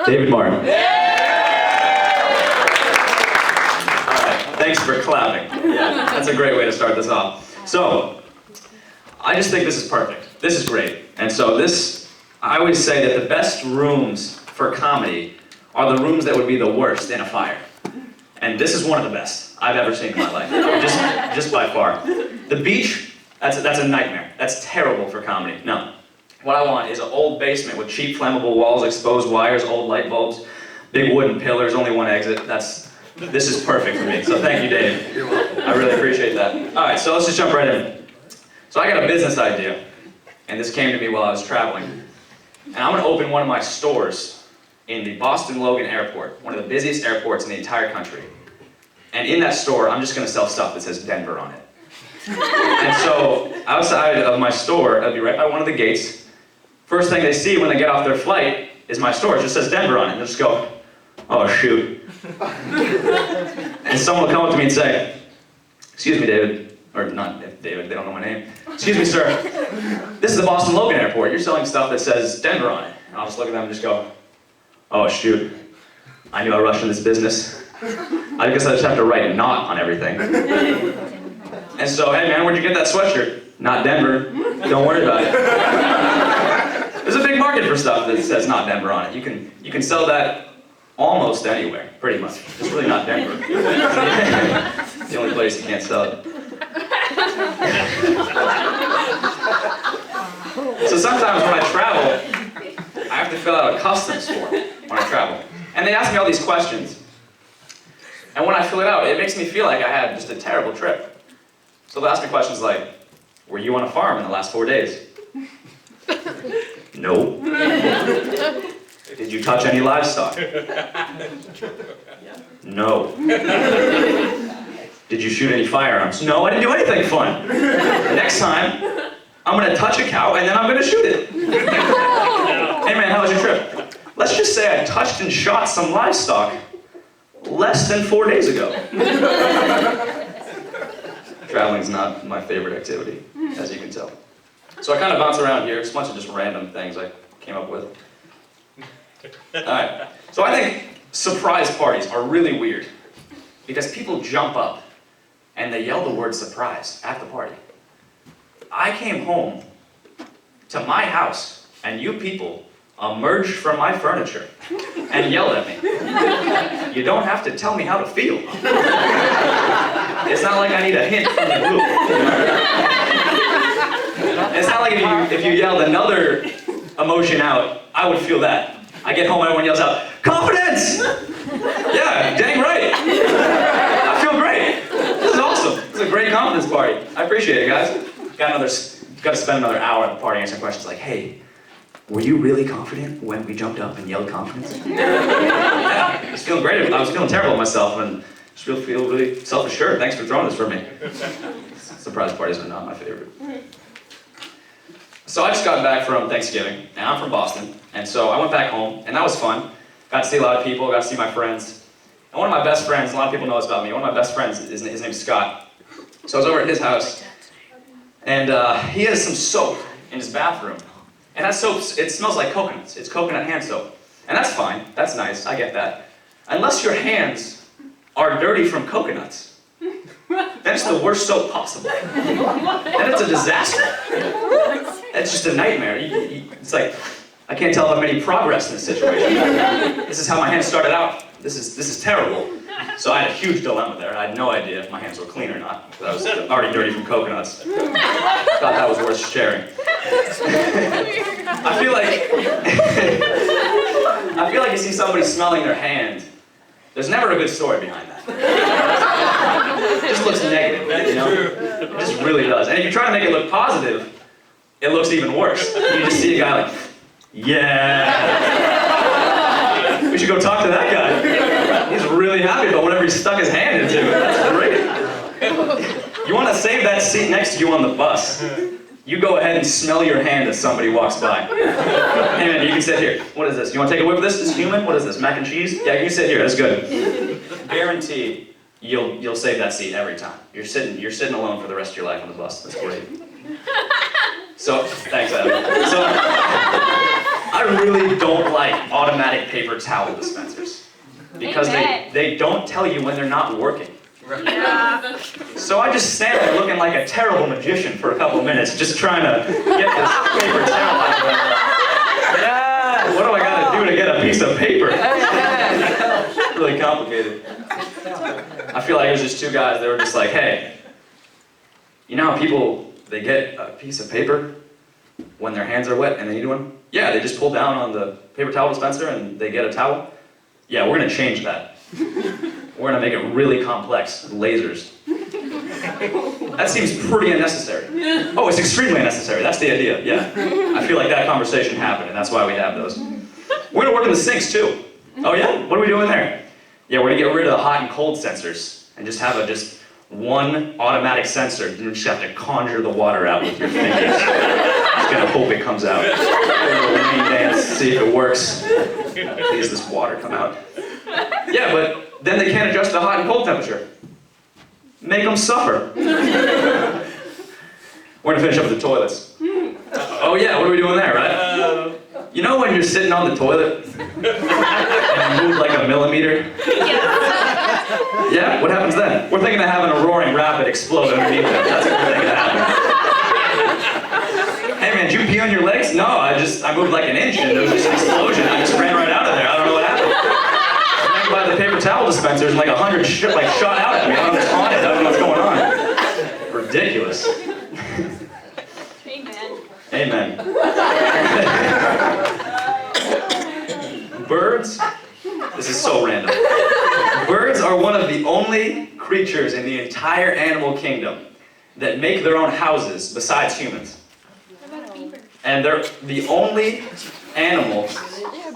David Martin. All right, thanks for clapping. Yeah, that's a great way to start this off. So, I just think this is perfect. This is great. And so I always say that the best rooms for comedy are the rooms that would be the worst in a fire. And this is one of the best I've ever seen in my life, just by far. The beach, that's a nightmare. That's terrible for comedy. No. What I want is an old basement with cheap flammable walls, exposed wires, old light bulbs, big wooden pillars, only one exit. This is perfect for me. So thank you, Dave. You're welcome. I really appreciate that. All right, so let's just jump right in. So I got a business idea, and this came to me while I was traveling. And I'm gonna open one of my stores in the Boston Logan Airport, one of the busiest airports in the entire country. And in that store, I'm just gonna sell stuff that says Denver on it. And so outside of my store, I'll be right by one of the gates. First thing they see when they get off their flight is my store. It just says Denver on it. They'll just go, oh shoot. And someone will come up to me and say, excuse me, David. Or not David, they don't know my name. Excuse me, sir. This is the Boston Logan Airport. You're selling stuff that says Denver on it. And I'll just look at them and just go, oh shoot. I knew I rushed in this business. I guess I just have to write not on everything. And so, hey man, where'd you get that sweatshirt? Not Denver. Don't worry about it. There's a big market for stuff that says not Denver on it. You can sell that almost anywhere, pretty much. Just really not Denver. It's the only place you can't sell it. So sometimes when I travel, I have to fill out a customs form when I travel. And they ask me all these questions. And when I fill it out, it makes me feel like I had just a terrible trip. So they'll ask me questions like, were you on a farm in the last 4 days? No. Did you touch any livestock? No. Did you shoot any firearms? No, I didn't do anything fun. Next time, I'm gonna touch a cow and then I'm gonna shoot it. Hey man, how was your trip? Let's just say I touched and shot some livestock less than 4 days ago. Traveling's not my favorite activity, as you can tell. So I kind of bounce around here. It's a bunch of just random things I came up with. All right. So I think surprise parties are really weird because people jump up and they yell the word surprise at the party. I came home to my house and you people emerged from my furniture and yelled at me. You don't have to tell me how to feel. It's not like I need a hint from the group. It's not like if you yelled another emotion out, I would feel that. I get home, everyone yells out, confidence! Yeah, dang right. I feel great. This is awesome. This is a great confidence party. I appreciate it, guys. Got to spend another hour at the party answering questions like, hey, were you really confident when we jumped up and yelled confidence? Yeah, I was feeling great. I was feeling terrible myself and just feel really self-assured. Thanks for throwing this for me. Surprise parties are not my favorite. So I just got back from Thanksgiving, and I'm from Boston, and so I went back home, and that was fun. Got to see a lot of people, got to see my friends. And one of my best friends, a lot of people know this about me, one of my best friends, his name's Scott. So I was over at his house, and he has some soap in his bathroom. And that soap, it smells like coconuts. It's coconut hand soap. And that's fine, that's nice, I get that. Unless your hands are dirty from coconuts. Then it's the worst soap possible. Then it's a disaster. It's just a nightmare. It's like, I can't tell if I've made progress in this situation. This is how my hands started out. This is terrible. So I had a huge dilemma there. I had no idea if my hands were clean or not, because I was already dirty from coconuts. Thought that was worth sharing. I feel like you see somebody smelling their hand, there's never a good story behind that. It just looks negative, you know? It just really does. And if you try to make it look positive, it looks even worse. You just see a guy like, yeah. We should go talk to that guy. He's really happy about whatever he stuck his hand into. That's great. You want to save that seat next to you on the bus. You go ahead and smell your hand as somebody walks by. Hey man, you can sit here. What is this? You want to take a whiff of this? This is human? What is this? Mac and cheese? Yeah, you can sit here. That's good. Guaranteed, you'll save that seat every time. You're sitting alone for the rest of your life on the bus. That's great. So, thanks, Adam. So, I really don't like automatic automatic paper towel dispensers. Because they don't tell you when they're not working. Yeah. So I just stand there looking like a terrible magician for a couple of minutes, just trying to get this paper towel out of there. Yeah, what do I gotta do to get a piece of paper? It's really complicated. I feel like it was just two guys, they were just like, hey, you know how people, they get a piece of paper when their hands are wet and they need one? Yeah, they just pull down on the paper towel dispenser and they get a towel. Yeah, we're gonna change that. We're gonna make it really complex, lasers. That seems pretty unnecessary. Oh, it's extremely unnecessary, that's the idea, yeah. I feel like that conversation happened and that's why we have those. We're gonna work in the sinks too. Oh yeah? What are we doing there? Yeah, we're gonna get rid of the hot and cold sensors and just have just one automatic sensor. You just have to conjure the water out with your fingers. Just gonna hope it comes out. A little rain dance, see if it works. Please, this water come out. Yeah, but then they can't adjust the hot and cold temperature. Make them suffer. We're gonna finish up with the toilets. Oh yeah, what are we doing there, right? You know when you're sitting on the toilet and you move like a millimeter? Yeah, what happens then? We're thinking of having a roaring rapid explode underneath it. That's what we're thinking of happening. Hey man, did you pee on your legs? No, I moved like an inch and there was just an explosion. I just ran right out of there. I don't know what happened. By the paper towel dispensers, like 100 shot out at me. I don't know if it's haunted. I don't know what's going on. Ridiculous. Amen. Amen. Birds, this is so random. Birds are one of the only creatures in the entire animal kingdom that make their own houses besides humans. And they're the only animal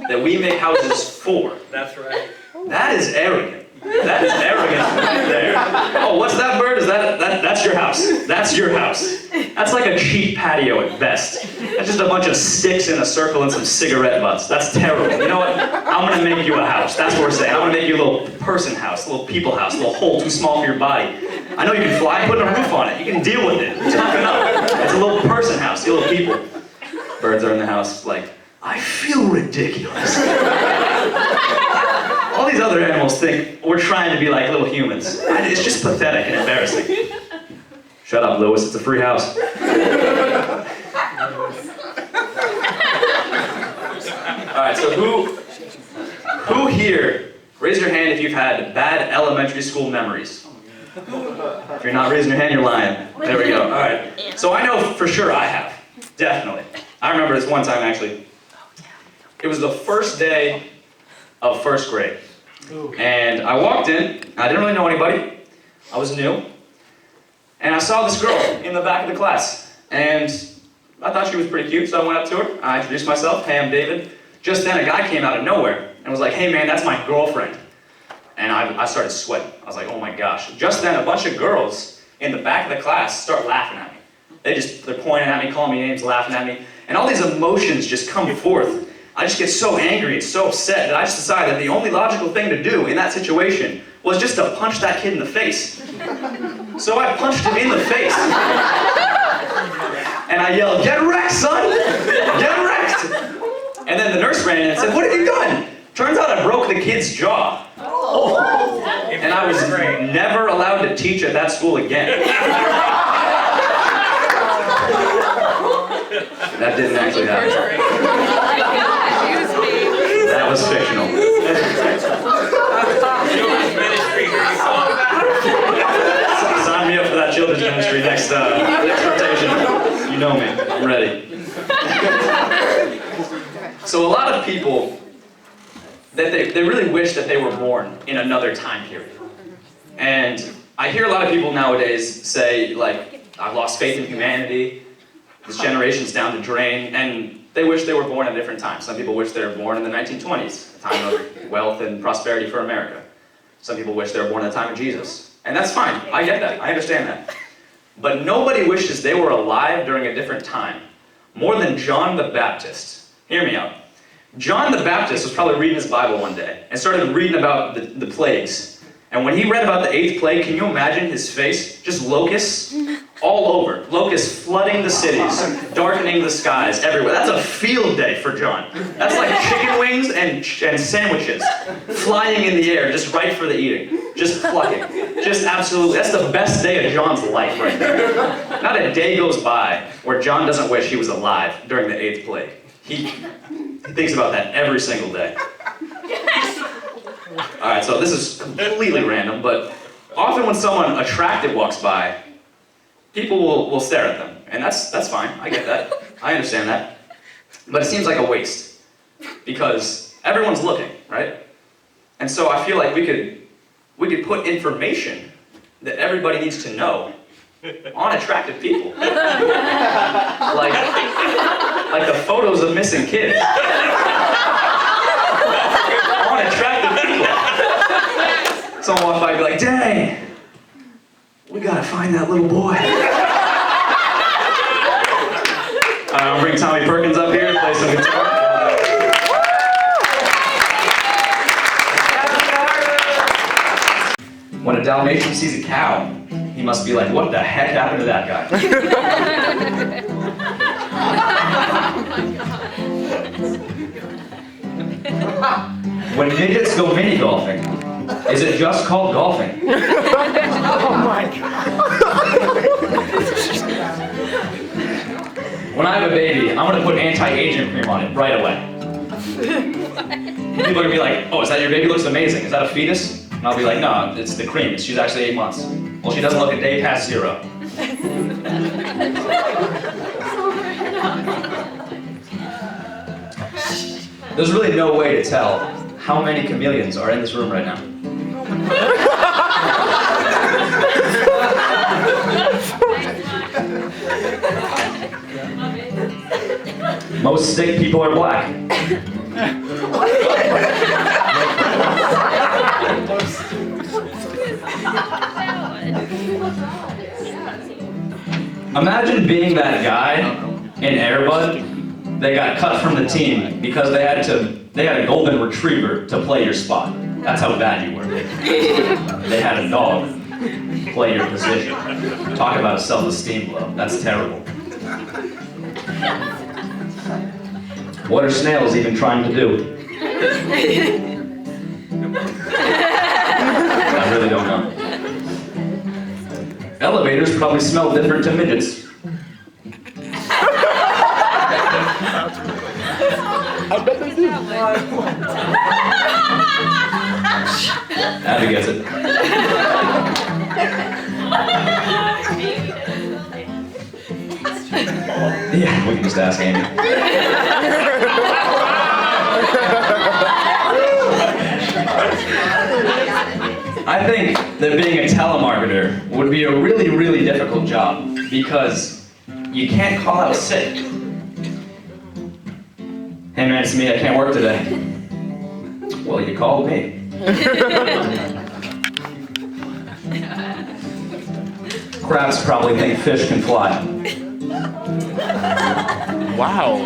that we make houses for. That's right. That is arrogant. That is arrogant right there. Oh, what's that bird? That's your house. That's your house. That's like a cheap patio at best. That's just a bunch of sticks in a circle and some cigarette butts. That's terrible. You know what? I'm gonna make you a house. That's what we're saying. I'm gonna make you a little person house, a little people house, a little hole too small for your body. I know you can fly, put a roof on it. You can deal with it. Toughen up. It's a little person house, you little people. Birds are in the house like, I feel ridiculous. All these other animals think we're trying to be like little humans. It's just pathetic and embarrassing. Shut up, Lewis, it's a free house. Alright, so who here, raise your hand if you've had bad elementary school memories. If you're not raising your hand, you're lying. There we go, alright. So I know for sure I have, definitely. I remember this one time actually. It was the first day of first grade. And I walked in, I didn't really know anybody, I was new, and I saw this girl in the back of the class, and I thought she was pretty cute, so I went up to her, I introduced myself, hey, I'm David. Just then a guy came out of nowhere, and was like, hey man, that's my girlfriend. And I started sweating, I was like, oh my gosh. Just then a bunch of girls in the back of the class start laughing at me. They're pointing at me, calling me names, laughing at me, and all these emotions just come forth. I just get so angry and so upset that I just decided that the only logical thing to do in that situation was just to punch that kid in the face. So I punched him in the face. And I yelled, get wrecked, son! Get wrecked! And then the nurse ran in and said, what have you done? Turns out I broke the kid's jaw. And I was never allowed to teach at that school again. That didn't actually happen. That was fictional. Sign me up for that children's ministry next rotation. You know me. I'm ready. So a lot of people, that they really wish that they were born in another time period. And I hear a lot of people nowadays say, like, I've lost faith in humanity. This generation's down the drain, and they wish they were born at a different time. Some people wish they were born in the 1920s, a time of wealth and prosperity for America. Some people wish they were born in the time of Jesus. And that's fine, I get that, I understand that. But nobody wishes they were alive during a different time, more than John the Baptist. Hear me out. John the Baptist was probably reading his Bible one day, and started reading about the plagues. And when he read about the 8th plague, can you imagine his face? Just locusts all all over. Locusts flooding the cities, darkening the skies everywhere. That's a field day for John. That's like chicken wings and sandwiches flying in the air just right for the eating. Just plucking. Just absolutely. That's the best day of John's life right there. Not a day goes by where John doesn't wish he was alive during the 8th plague. He thinks about that every single day. All right, so this is completely random, but often when someone attractive walks by, people will stare at them, and that's fine. I get that. I understand that. But it seems like a waste because everyone's looking, right? And so I feel like we could put information that everybody needs to know on attractive people, like the photos of missing kids. On attractive people. Someone walks by and be like, "Dang, we gotta find that little boy." I'll bring Tommy Perkins up here to play some guitar. When a Dalmatian sees a cow, he must be like, "What the heck happened to that guy?" When midgets go mini golfing, is it just called golfing? Oh my God. When I have a baby, I'm gonna put anti-aging cream on it right away. People are gonna be like, "Oh, is that your baby? Looks amazing. Is that a fetus?" And I'll be like, "No, it's the cream. She's actually 8 months." "Well, she doesn't look a day past 0. There's really no way to tell how many chameleons are in this room right now. Most sick people are black. Imagine being that guy in Air Bud. They got cut from the team because they had a golden retriever to play your spot. That's how bad you were. They had a dog play your position. Talk about a self-esteem blow. That's terrible. What are snails even trying to do? I really don't know. Elevators probably smell different to midgets. I bet they do. Abby gets it. Yeah, we can just ask Amy. I think that being a telemarketer would be a really, really difficult job because you can't call out sick. "Hey man, it's me, I can't work today." "Well, you called me." Crabs probably think fish can fly. Wow.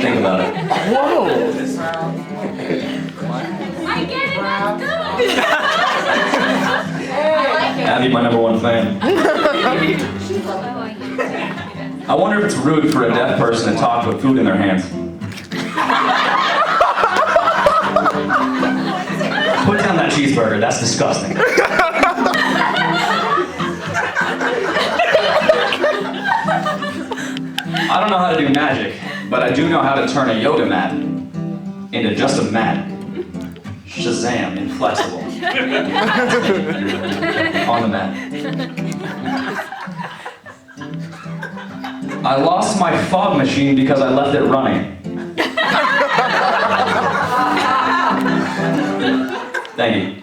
Think about it. Whoa. I get it, let's go! Abby, my #1 fan. I wonder if it's rude for a deaf person to talk with food in their hands. Put down that cheeseburger, that's disgusting. I don't know how to do magic, but I do know how to turn a yoga mat into just a mat. Shazam, inflexible. On the mat. I lost my fog machine because I left it running. Thank you.